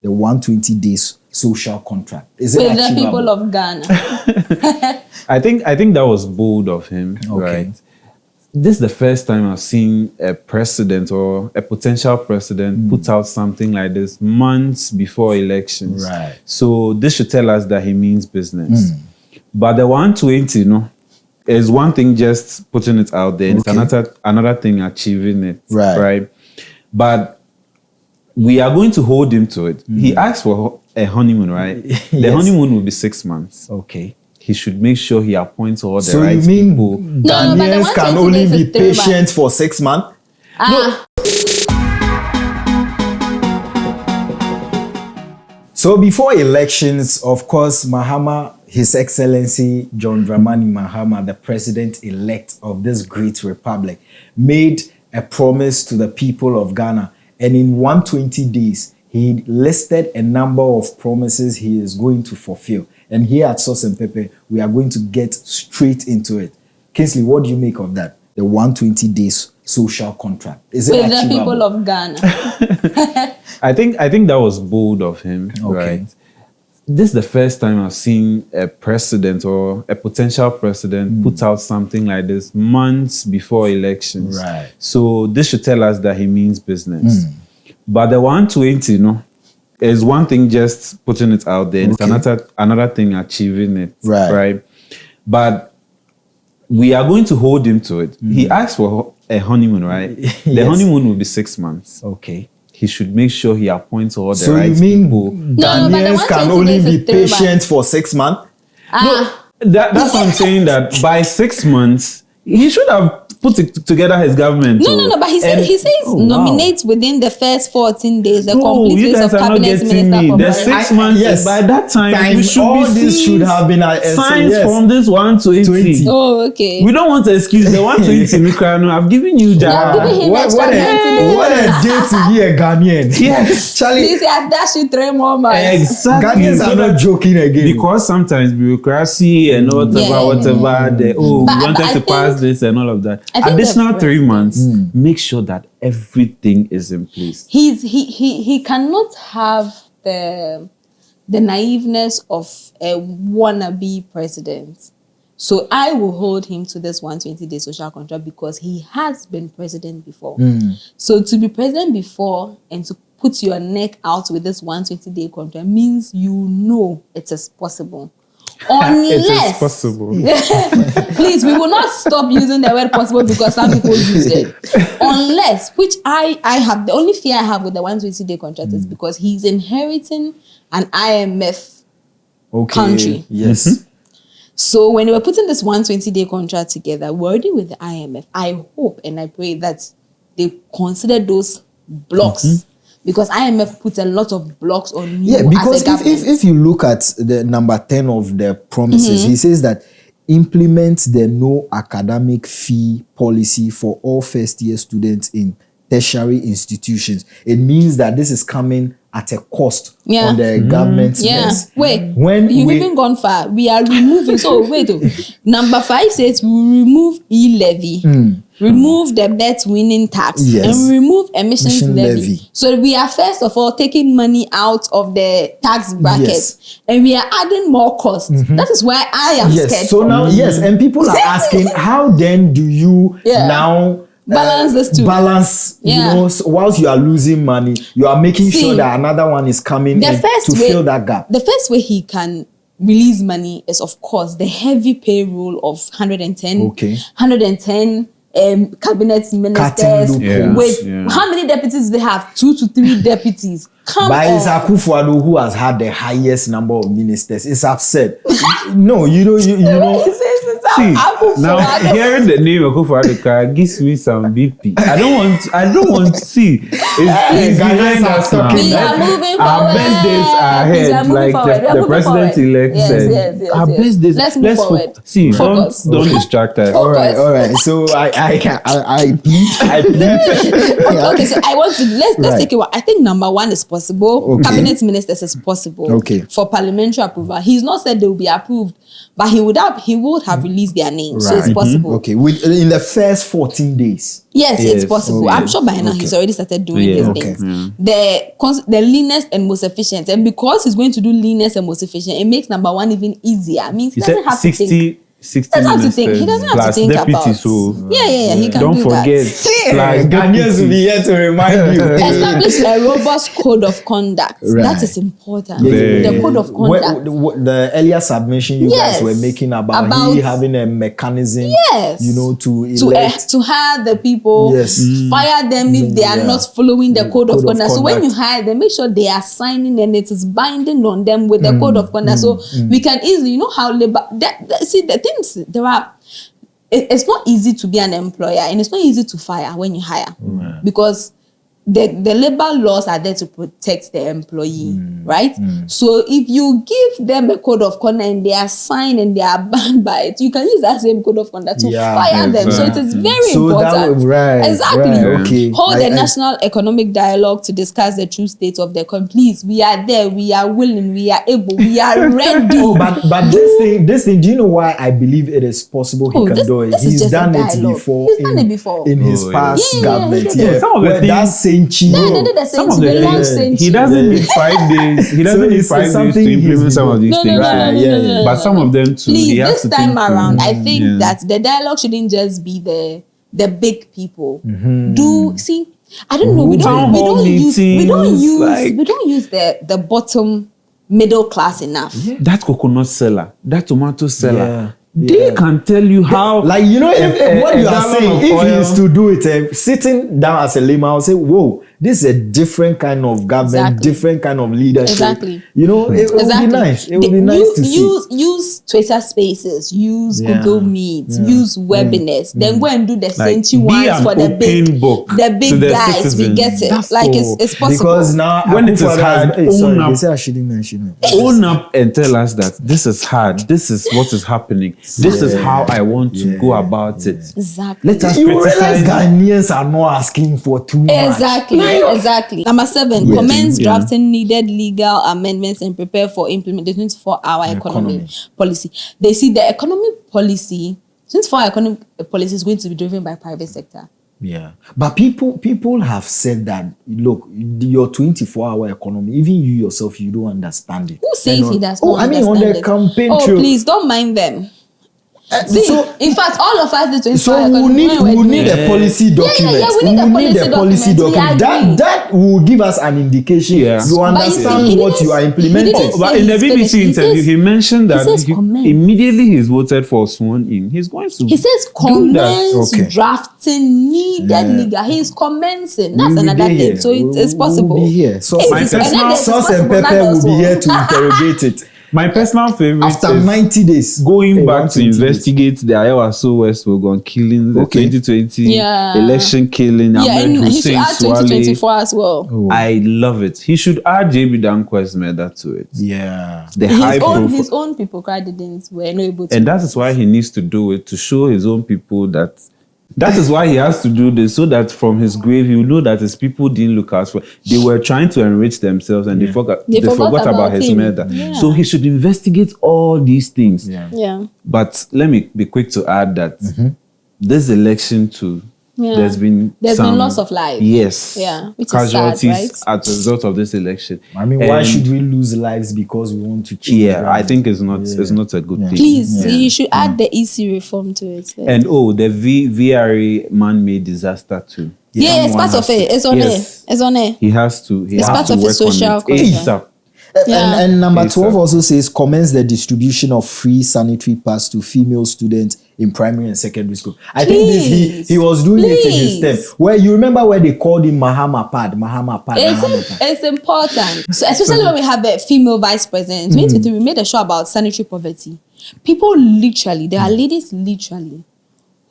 the 120 days social contract? Is it with the achievable? people of Ghana? I think that was bold of him, right? This is the first time I've seen a president or a potential president put out something like this months before elections. Right. So this should tell us that he means business. But the 120, is one thing just putting it out there. And it's another thing achieving it. Right. But we are going to hold him to it. He asked for a honeymoon, right? The honeymoon will be 6 months. Okay. He should make sure he appoints all the So right you mean people. Ghanaians can only be patient for 6 months? So before elections, of course, Mahama, His Excellency John Dramani Mahama, the president-elect of this great republic, made a promise to the people of Ghana. And in 120 days, he listed a number of promises he is going to fulfill. And here at Sauce and Pepper, we are going to get straight into it. Kingsley, what do you make of that? The 120 days social contract. Is it with achievable? the people of Ghana? I think that was bold of him, right? This is the first time I've seen a president or a potential president put out something like this months before elections. Right. So this should tell us that he means business. But the 120, is one thing just putting it out there. And it's another thing achieving it. Right. But we are going to hold him to it. He asked for a honeymoon, right? The honeymoon will be 6 months. Okay. He should make sure he appoints all the so right you mean people. Ghanaians can only be patient for 6 months? That's what I'm saying, that by 6 months, he should have put together his government. No, but he says nominate within the first 14 days the complete you list guys of are not cabinet getting minister. me. The 6 months, yes. by that time, we should all be this should have been signs from this 120. Oh, okay. We don't want to excuse the 120. I've given you that. What a day to be a Ghanaian. Yes. Charlie, Please, I've dashed you 3 more months. Exactly. Ghanaians are not joking again. Because sometimes bureaucracy and whatever, we wanted to pass this and all of that. Additional 3 months, make sure that everything is in place. He cannot have the naiveness of a wannabe president. So I will hold him to this 120-day social contract because he has been president before. So to be president before and to put your neck out with this 120-day contract means it is possible. Unless it is possible. Please, we will not stop using the word possible because some people use it. Unless, which I have, the only fear I have with the 120-day contract is because he's inheriting an IMF country. Yes. So when we were putting this 120-day contract together, we're already with the IMF. I hope and I pray that they consider those blocks. Because IMF puts a lot of blocks on you. Because if you look at the number 10 of the promises, he says that implement the no academic fee policy for all first-year students in tertiary institutions. It means that this is coming at a cost on the government's mess. Wait, you've even gone far. We are removing. So wait, number 5 says we will remove e-levy, remove the net winning tax, and remove emissions levy. So we are first of all taking money out of the tax bracket, and we are adding more costs. That is why I am scared. So now, and people are asking, how then do you now balance this too? So whilst you are losing money, you are making sure that another one is coming in to fill that gap. The first way he can release money is, of course, the heavy payroll of 110 cabinet ministers with how many deputies they have? 2 to 3 deputies. It's Akufo-Addo who has had the highest number of ministers. It's upset. No, you know. See, now hearing the name of Akufo-Addo gives me some BP. I don't want to see. Ghanaians are talking. We are moving forward. Our best days are ahead, like the president-elect said. Yes. Our best days. Let's move forward. See, don't distract us. All right. So I plead. Okay, so I want to let's take it. I think number 1 is possible. Cabinet ministers is possible. For parliamentary approval. He's not said they will be approved, but he would have released release their names. So it's possible. Okay, in the first 14 days. Yes, it's possible. Okay. I'm sure by now he's already started doing these things. The leanest and most efficient. And because he's going to do leanest and most efficient, it makes number one even easier. It means he doesn't have to think. 60 minutes. He doesn't have to think about. So Yeah. He can don't do forget. that. Ghanaians will be here to remind you. Establish a robust code of conduct. That is important. The code of conduct. The earlier submission you guys were making about he having a mechanism, to elect, to hire the people, fire them if they are not following the code of conduct. So when you hire them, make sure they are signing and it is binding on them with the code of conduct. So we can easily, how labor. The things there are. It's not easy to be an employer, and it's not easy to fire when you hire, because the labor laws are there to protect the employee, right? So if you give them a code of conduct and they are signed and they are bound by it, you can use that same code of conduct to fire them. So it is very important. Exactly. Hold a national economic dialogue to discuss the true state of the economy. Please, we are there, we are willing, we are able, we are ready. But this thing, do you know why I believe it is possible he can do it? He's done it before. He's done it before in his past government. Some of the things. Some of the things he doesn't need 5 days. He doesn't need 5 days to implement some of these things. But some of them too. Please, this time around, I think that the dialogue shouldn't just be the big people. I don't know. We don't use the bottom middle class enough. That coconut seller, that tomato seller. They can tell you how, if what you are saying, if he is to do it, sitting down as a layman, I'll say, whoa, this is a different kind of government, different kind of leadership. Exactly. It would be nice. It would be nice to see. Use Twitter Spaces, use Google Meet, use webinars. Then go and do the same ones for the big guys. Citizens. We get it. It's possible. Because now when it is hard, they say I shouldn't. Own up and tell us that this is hard. This is what is happening. This is how I want to go about it. Exactly. Let us realize Ghanaians are not asking for too much. Exactly. Number 7, commence drafting needed legal amendments and prepare for implementation 24-hour economy policy. They see the economic policy, 24-hour economic policy is going to be driven by private sector. Yeah. But people have said that, look, your 24-hour economy, even you yourself, you don't understand it. Who says he does not understand on the campaign trail. Please, don't mind them. In fact, all of us did 24-hour So we need a policy document. We need a policy document. That will give us an indication. You understand what you are implementing. But in the BBC interview, he mentioned that immediately he's voted for sworn in, he's going to. He says commence drafting needed legal. He's commencing. That's another thing. So it's possible. We'll be here. Sauce and pepper will be here to interrogate it. My personal favorite after 90 days going back to investigate the Iowa West Wogon killing, the 2020 election killing, and he should add 2024 as well. I love it. He should add JB Dankwa's murder to it. His own people didn't were not able to. And that is why he needs to do it, to show his own people that. That is why he has to do this, so that from his grave he will know that his people didn't look out for. They were trying to enrich themselves, and they forgot about his murder. So he should investigate all these things. But let me be quick to add that this election too, there's been loss of life. Yes. Which casualties is sad, right? as a result of this election. I mean, why should we lose lives because we want to change? I think it's not a good thing. Please, you should add the EC reform to it. And the VRA man-made disaster too. It's part of it. It's on it. It's on it. He has to. It's part of his social contract. And number 12 also says commence the distribution of free sanitary pads to female students in primary and secondary school. I think he was doing it in his term. Where you remember where they called him Mahama pad. It's important. So especially when we have a female vice president. In 2023, we made a show about sanitary poverty. People literally, there are ladies literally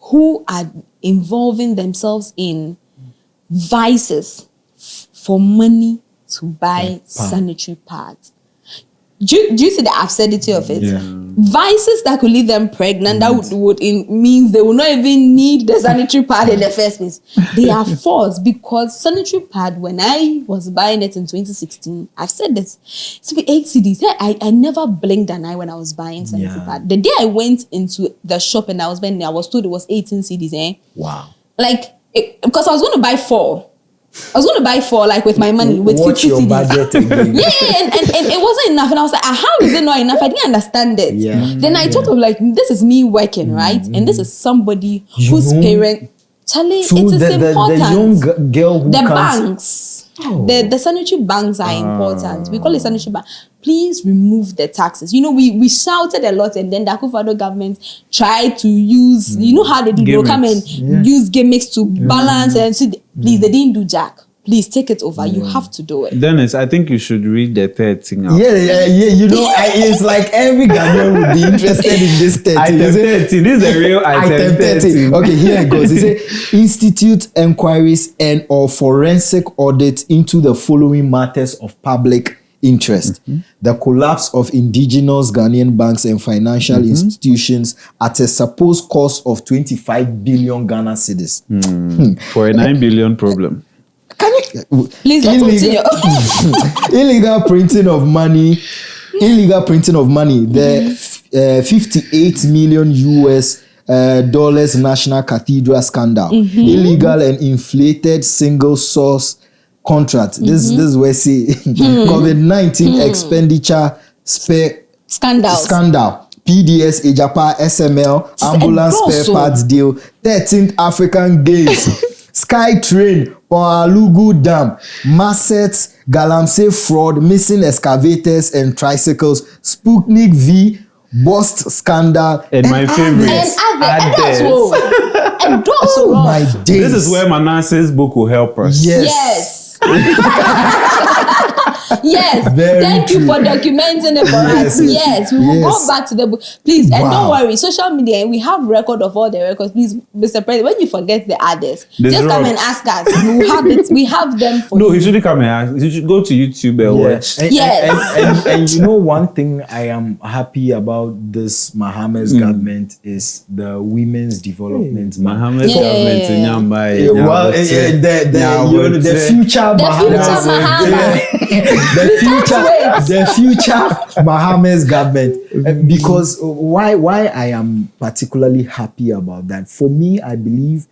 who are involving themselves in vices for money to buy sanitary pads. Do you see the absurdity of it? Yeah. Vices that could leave them pregnant, that means they will not even need the sanitary pad in the first place. They are forced, because sanitary pad, when I was buying it in 2016, I've said this, it's be 8 cedis. I never blinked an eye when I was buying sanitary pad. The day I went into the shop and I was buying, I was told it was 18 cedis. Wow. Like, because I was going to buy 4. I was going to buy 4, like, with my money, with What's 50 your cedis. budget again? Yeah, and it wasn't enough. And I was like, how is it not enough? I didn't understand it. Yeah. Then I thought of, like, this is me working, right? And this is somebody whose parent, Charlie, So it is the important. young girl who The comes... banks, the sanitary banks are important. We call it sanitary bank. Please remove the taxes. You know, we shouted a lot, and then the Akufo-Addo government tried to use, you know how they do, they'll come and use gimmicks to balance and see. Please, they didn't do jack. Please take it over. You have to do it. Dennis, I think you should read the third thing out. Yeah. You know, it's like every Ghanaian would be interested in this 30. Item 30. This is a real item 30. Okay, here it goes. It says, institute inquiries and or forensic audit into the following matters of public interest. The collapse of indigenous Ghanaian banks and financial institutions at a supposed cost of 25 billion Ghana cedis. For a 9 billion problem. Can you Please, let's continue. illegal printing of money. The 58 million US dollars National Cathedral scandal. Illegal and inflated single source contract. This is where say COVID-19 expenditure scandal. PDS, Ejapa, SML, ambulance spare parts deal, 13th African Games, Sky Train, Alugu Dam, Massets, Galamsey fraud, missing excavators and tricycles, Sputnik V, Bust scandal, and my favorite, oh my days. This is where Manasseh's book will help us. Yes. Yes. Very Thank true. you for documenting it for us. Yes, we will go back to the book. Please, and don't worry, social media, we have record of all the records. Please, Mr. President, when you forget the others, just come and ask us. We will have it. We have them for you. No, he shouldn't come and ask. He should go to YouTube and watch. And you know, one thing I am happy about this Mahama's government is the women's development. Mahama's government in Yamba. The future Mahama. The future Mahama's government. Because why I am particularly happy about that? For me, I believe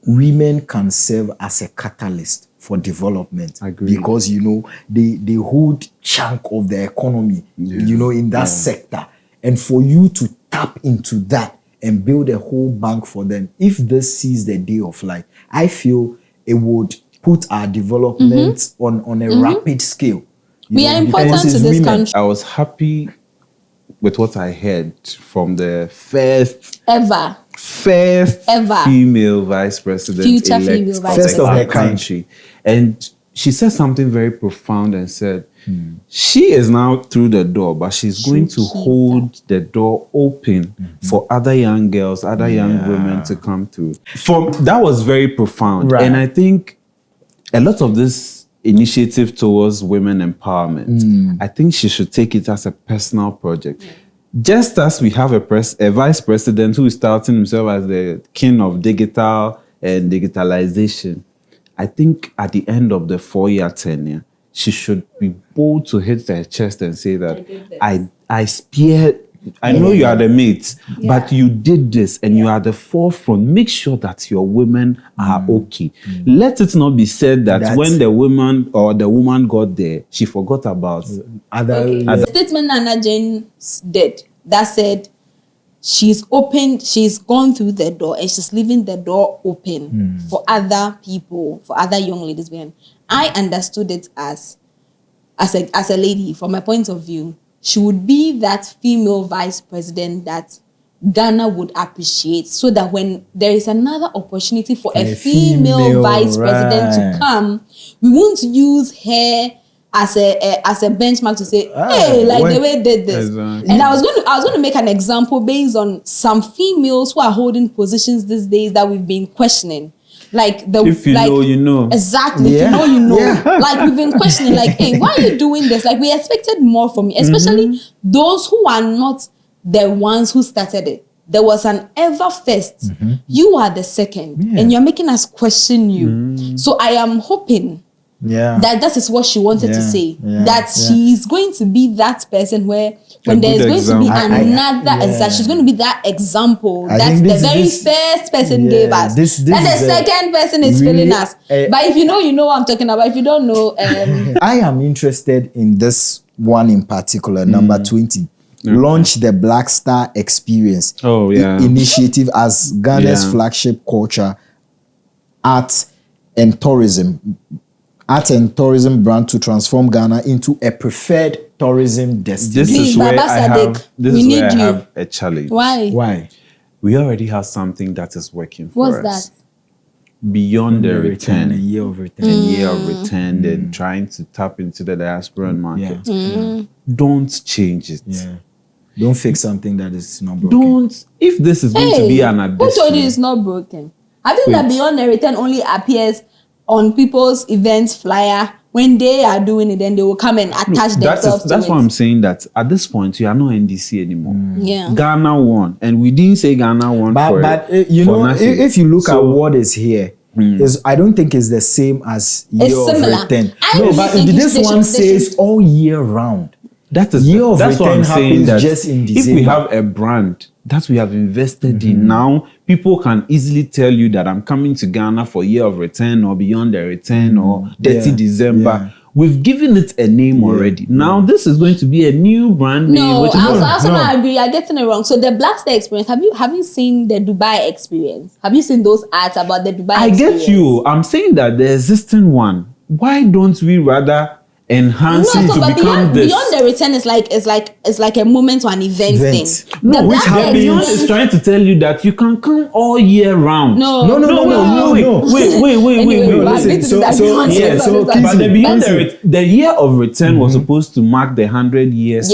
women can serve as a catalyst for development. I agree. Because, you know, they hold chunk of the economy, you know, in that sector. And for you to tap into that and build a whole bank for them, if this sees the day of light, I feel it would put our development on a rapid scale. We are important to this country. I was happy with what I heard from the first ever female vice president future elect female vice of president our country. And she said something very profound and said, she is now through the door, but she's going to hold the door open for other young girls, other young women to come through. That was very profound. Right. And I think a lot of this initiative towards women empowerment, I think she should take it as a personal project. Just as we have a vice president who is touting himself as the king of digital and digitalization, I think at the end of the 4-year tenure, she should be bold to hit her chest and say that I speared. I know you are the mate, but you did this and you are the forefront. Make sure that your women are okay. Let it not be said that when the woman or the woman got there, she forgot about other. The statement Nana Jane did that said she's opened, she's gone through the door and she's leaving the door open for other people, for other young ladies behind. I understood it as a lady, from my point of view. She would be that female vice president that Ghana would appreciate, so that when there is another opportunity for a female vice president to come, we won't use her as a benchmark to say, hey, like the way they did this. Exactly. And I was going to make an example based on some females who are holding positions these days that we've been questioning. Like if you know, you know. Exactly. Yeah. If you know, you know. Yeah. Like we've been questioning, like, hey, why are you doing this? Like we expected more from you, especially those who are not the ones who started it. There was an ever first. You are the second, and you're making us question you. So I am hoping that is what she wanted to say. That she is going to be that person where when there's going to be another example, she's going to be that example that the very first person gave us. That the second person is really, filling us. But if you know, you know what I'm talking about. If you don't know, I am interested in this one in particular, number 20. Launch the Black Star Experience initiative as Ghana's flagship culture, art and tourism brand to transform Ghana into a preferred tourism destination. This is where I have a challenge. Why? We already have something that is working for us. What's that? Beyond the return, a year of return, and trying to tap into the diasporan market. Don't change it. Don't fix something that is not broken. If this is going to be an addition. Who told you it's not broken? I think that Beyond the Return only appears on people's events flyer. When they are doing it, then they will come and attach themselves to it. That's why I'm saying that at this point, you are not NDC anymore. Yeah. Ghana won. And we didn't say Ghana won you know, if you look at what is here, I don't think it's the same as year of return. No, but this one says all year round. That's what I'm saying. That just in December. If we have a brand that we have invested in now, people can easily tell you that I'm coming to Ghana for year of return or beyond the return or 30 December. We've given it a name already. Now this is going to be a new brand name. No, I also agree. You're getting it wrong. So the Black Star Experience, have you seen the Dubai experience? Have you seen those ads about the Dubai experience? I get you. I'm saying that the existing one, why don't we rather enhance it to become this? Beyond the return is like a moment or an event thing. No, which Beyond is trying to tell you that you can come all year round. No. Wait. Listen, but the Beyond the year of return was supposed to mark the 100 years.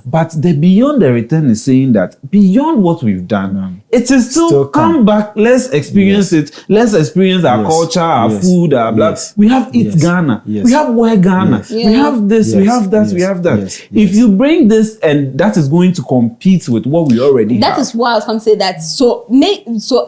But the Beyond the Return is saying that beyond what we've done, it is still come back. Let's experience it. Let's experience our culture, our food, our blood. We have Eat Ghana. We have Wear Ghana. We have this, we have that, we have that. If you bring this and that is going to compete with what we already have. That is why I was going to say that. So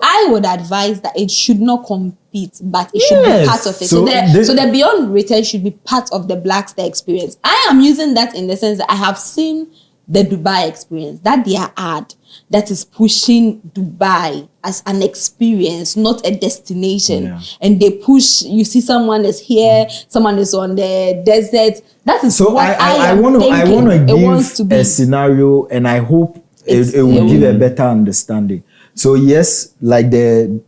I would advise that it should not compete, but it should be part of it. So the Beyond Return should be part of the Black Star Experience. I am using that in the sense that I have seen the Dubai experience, that their ad that is pushing Dubai as an experience, not a destination. And they push, you see someone is here, someone is on the desert. That is so what I want to give a scenario, and I hope it will give a better understanding. So yes, like the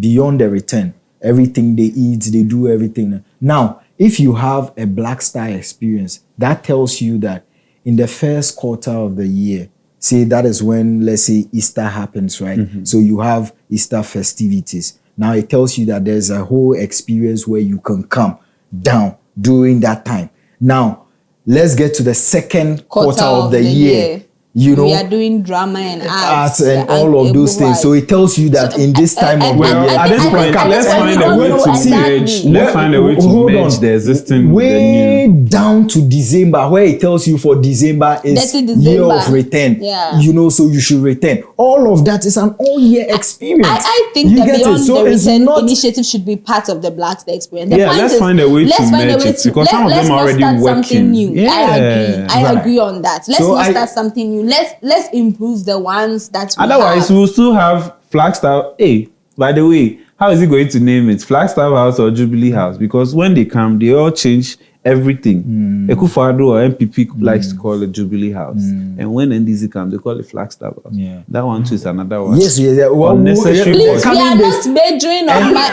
Beyond the Return, everything they eat, they do everything. Now, if you have a Black Star Experience, that tells you that in the first quarter of the year, say that is when, let's say, Easter happens, right? So you have Easter festivities. Now it tells you that there's a whole experience where you can come down during that time. Now, let's get to the second quarter of the year. You know, we are doing drama and arts and all of those things. So it tells you that in this time of the year, at this point, let's find a way to merge. Let's find a way to merge the existing way down to December, where it tells you for December is year of return. You know, so you should return. All of that is an all-year experience. I think the Beyond the Return initiative should be part of the Black Star Experience. Let's find a way to merge it because some of them are already working. I agree on that. Let's not start something new. Let's improve the ones that we otherwise we'll still have Flagstaff. Hey, by the way, how is he going to name it? Flagstaff House or Jubilee House? Because when they come, they all change everything. Ekufuado or MPP likes to call it Jubilee House. And when NDC come, they call it Flagstaff House. That one too is another one. Yes. Well, please, we are not majoring on my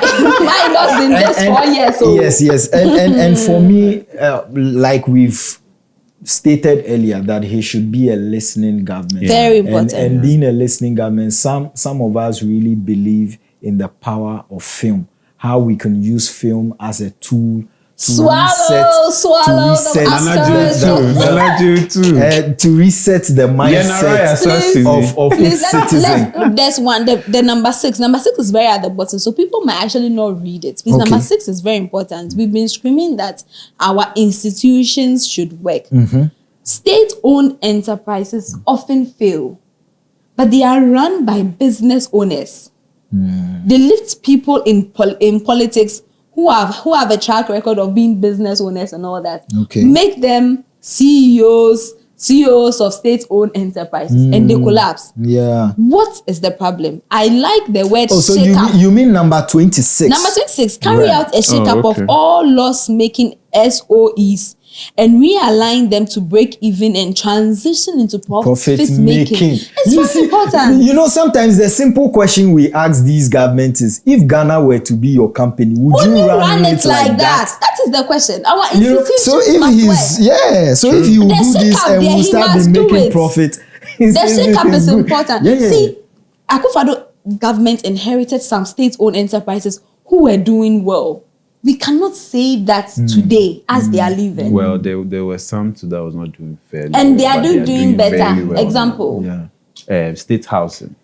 loss in this 4 years. So. Yes. And for me, like we've stated earlier, that he should be a listening government. Very important. And being a listening government, some of us really believe in the power of film, how we can use film as a tool swallow the to reset the mindset of its citizen. There's one, the number 6. Number 6 is very at the bottom, so people might actually not read it. Because number 6 is very important. We've been screaming that our institutions should work. State-owned enterprises often fail, but they are run by business owners. They lift people in politics who have a track record of being business owners and all that. Make them CEOs of state-owned enterprises, and they collapse. What is the problem? I like the word so you mean number 26? Number 26, carry out a shake-up of all loss-making SOEs and realign them to break even and transition into profit making. It's very important. You know, sometimes the simple question we ask these governments is, if Ghana were to be your company, would you run it like that? That is the question. Our institutions so if must he's work. So if you do this and we start making profit, the shake-up is important. See, Akufo-Addo government inherited some state-owned enterprises who were doing well. We cannot say that today as they are living. Well, there were some too that was not doing fairly. And they are doing better. Well. Example. State housing.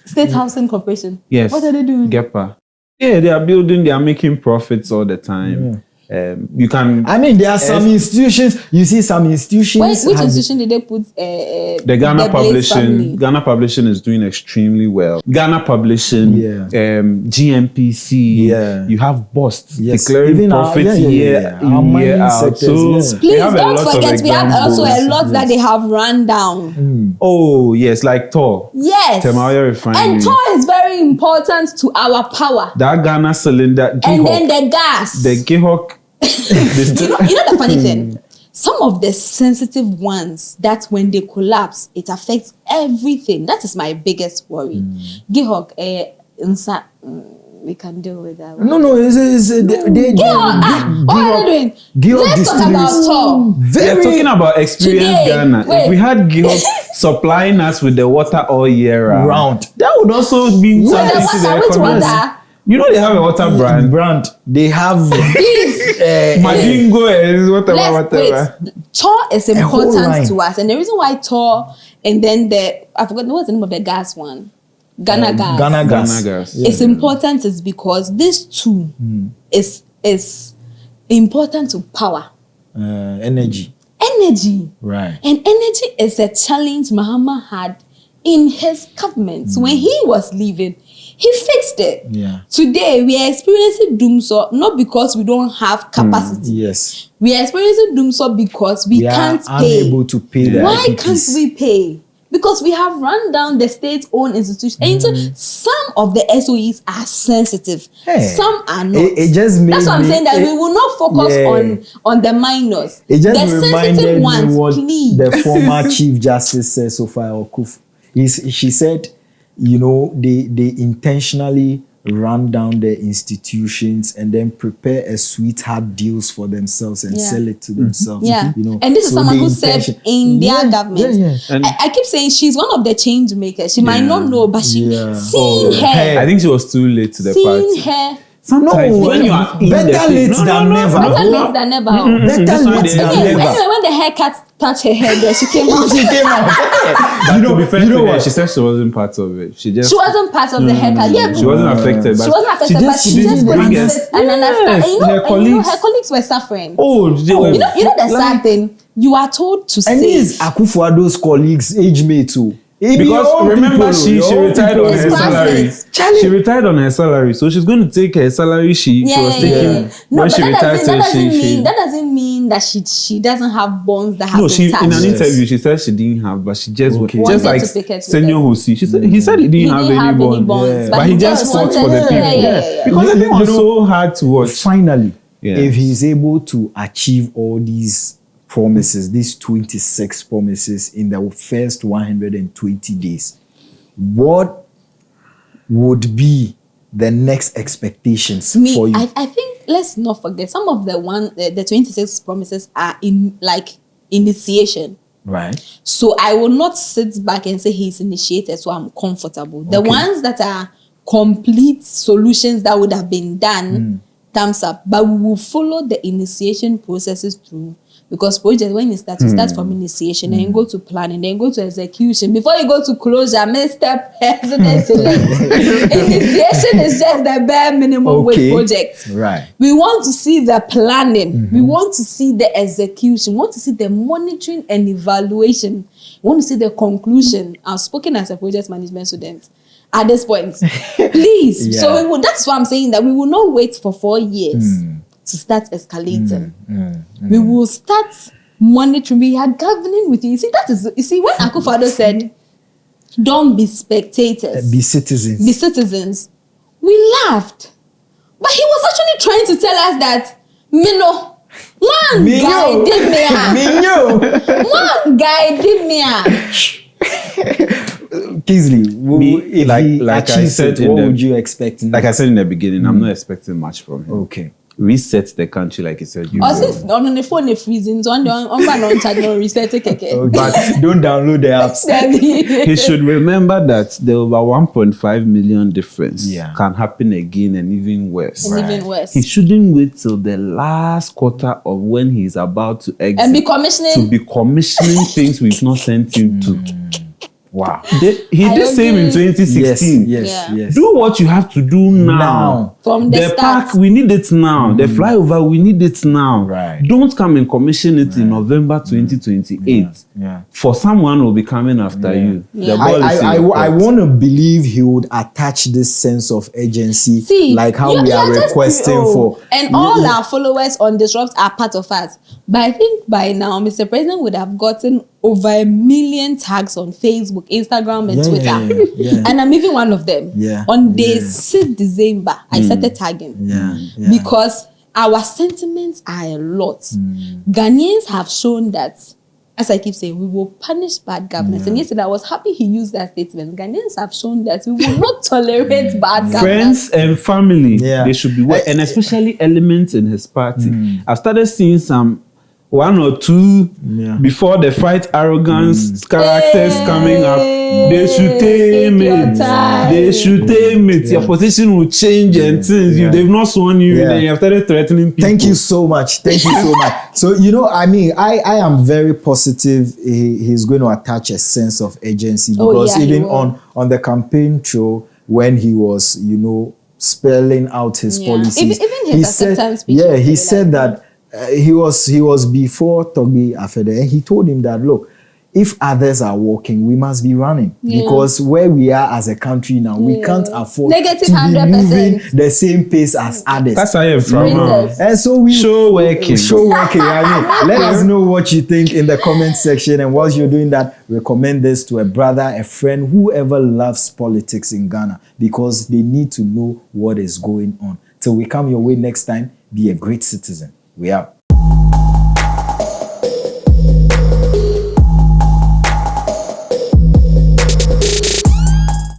State Housing Corporation. Yes. What are they doing? GEPA. Yeah, they are building, they are making profits all the time. You can... I mean, there are some institutions, you see some institutions... Which institution did they put... the Ghana Publishing. Ghana Publishing is doing extremely well. Ghana Publishing, GMPC, you have BOST, declaring profits year in, year out. So please don't forget, we have also a lot that they have run down. Oh, yes, like TOR. Yes. Temawaya Refinery. And TOR is very important to our power. That Ghana cylinder, Gihok, and then the gas. The Gihok. you know the funny thing? Some of the sensitive ones, that when they collapse, it affects everything. That is my biggest worry. Gihok, we can deal with that. No, what are they doing? Let's talk about TOR. We're talking about experienced Ghana. If we had Gihok supplying us with the water all year round, that would also mean something to the economy. You know they have a water brand. They have Madingo is whatever. TOR is important to us, and the reason why TOR and then I forgot what's the name of the gas one, Ghana Gas. It's important is because this too is important to power, energy. Right. And energy is a challenge Mahama had in his government. So when he was leaving, he fixed it. Today, we are experiencing doomsday not because we don't have capacity. We are experiencing doomsday because we can't pay. Unable to pay. Why can't we pay? Because we have run down the state-owned institutions. And so some of the SOEs are sensitive. Some are not. That's what I'm saying, that we will not focus on the minors. It just the sensitive ones, what please. The former Chief Justice said, Sophia Okuf. She said, you know, they intentionally run down their institutions and then prepare a sweetheart deals for themselves and sell it to themselves. You know, and this is someone who served in their government. I keep saying she's one of the change makers. She might not know, but seeing her. I think she was too late to the party. Seeing her. Sometimes when you are better late than never. Better late than never. Anyway, when the haircut touched her head, she came out. But to be fair to her, she said she wasn't part of it. She wasn't part of the haircut. She wasn't affected. She wasn't affected, but she just couldn't sit and understand. And her colleagues were suffering. Oh, they were. You know the sad thing. You are told to say. And these Akufo-Addo's colleagues, age mates too. Because remember, she retired on her salary. She retired on her salary, so she's going to take her salary she was taking when she retired. That doesn't mean that she doesn't have bonds that have been touched. In an interview she said she didn't have, but she just just like Senior Hosi. He said he didn't have any bonds, but he just fought for the people because the thing was so hard to watch. Finally, if he's able to achieve all these promises, these 26 promises in the first 120 days, what would be the next expectations for you? I think let's not forget some of the 26 promises are in initiation. Right. So I will not sit back and say he's initiated, so I'm comfortable. The ones that are complete solutions that would have been done thumbs up. But we will follow the initiation processes through. Because project, when you start from initiation, then you go to planning, then you go to execution. Before you go to closure, Mr. President-elect. Initiation is just the bare minimum with projects. Right. We want to see the planning. We want to see the execution. We want to see the monitoring and evaluation. We want to see the conclusion. I've spoken as a project management student at this point. Please. Yeah. So that's why I'm saying that we will not wait for 4 years to start escalating. We will start monitoring. We are governing with you. You see, when Akufo-Addo said, don't be spectators. Be citizens. Be citizens. We laughed. But he was actually trying to tell us that, one guy did me. Kingsley, if like I said, what would you expect? Like I said in the beginning, I'm not expecting much from him. Okay. Reset the country, like you said. On the phone, the freezing, on reset it. But don't download the apps. He should remember that the over 1.5 million difference can happen again and even worse. Even worse. He shouldn't wait till the last quarter of when he's about to exit and be commissioning things we've not sent him to. Wow. He did same in 2016. Yes. Do what you have to do now. From the start. Park, we need it now. The flyover, we need it now. Right. Don't come and commission it in November 2028. For someone who will be coming after you. The ball is I want to believe he would attach this sense of urgency, like how we are requesting for. And all our followers on DIZROPT are part of us. But I think by now, Mr. President would have gotten over 1 million tags on Facebook, Instagram, and Twitter. And I'm even one of them. On day 6 December, I started tagging. Because our sentiments are a lot. Ghanaians have shown that, as I keep saying, we will punish bad governance. And yesterday, I was happy he used that statement. Ghanaians have shown that we will not tolerate bad governance. Friends and family, they should be and especially elements in his party. I've started seeing some 1 or 2 before the fight arrogance characters coming up. They should tame it. They should tame it. Your position will change and things. They've not sworn you, then you have started threatening people. Thank you so much. So, I am very positive he's going to attach a sense of urgency because even on the campaign trail, when he was, spelling out his policies, even his acceptance speech. He said that he was before Togbi Afede, and he told him that, look, if others are walking, we must be running. Because where we are as a country now, we can't afford to be 100%. moving the same pace as others. That's how I'm from. And so we show working. Let us know what you think in the comment section. And whilst you're doing that, recommend this to a brother, a friend, whoever loves politics in Ghana, because they need to know what is going on. Till we come your way next time, be a great citizen. We out.